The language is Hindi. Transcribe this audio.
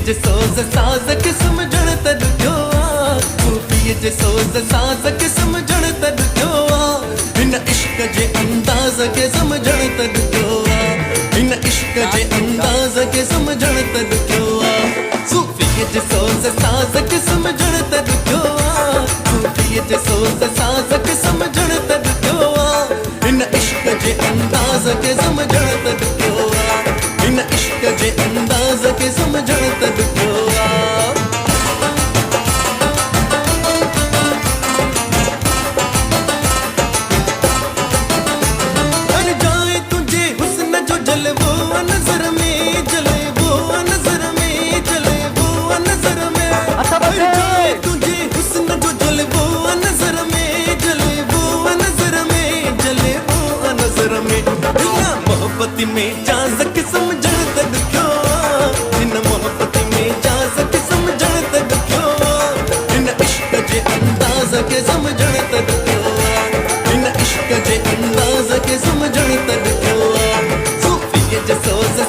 जे सोज़ साज़ के समझण त ॾुखियो आ, सूफ़ीअ जे सोज़ साज़ के समझण त ॾुखियो आ, हिन इश्क जे अंदाज़ के समझण त ॾुखियो आ, हिन इश्क जे अंदाज़ के समझण त ॾुखियो आ, सूफ़ीअ जे सोज़ साज़ के समझण त ॾुखियो आ, सूफ़ीअ जे सोज़ साज़ के समझण त ॾुखियो आ, हिन इश्क जे अंदाज़ के समझण त ॾुखियो आ, हिन इश्क जे अंदाज़ के समझण त ॾुखियो आ। हर जाए तुझे हुस्न जो जलवो नजर में जले, वो नजर में जले, वो नजर में, हर जाए तुझे हुस्न जो जलवो नजर में जले, वो नजर में जले, वो नजर में, बिना मोहब्बत में जाज़ के समझण त ॾुखियो आ, हिन मोहब्बत में जाज़ के समझण त ॾुखियो आ, हिन इश्क जे अंदाज़ के समझण त ॾुखियो आ, हिन इश्क जे अंदाज़ के समझण त ॾुखियो आ, सूफ़ीअ जे सोज़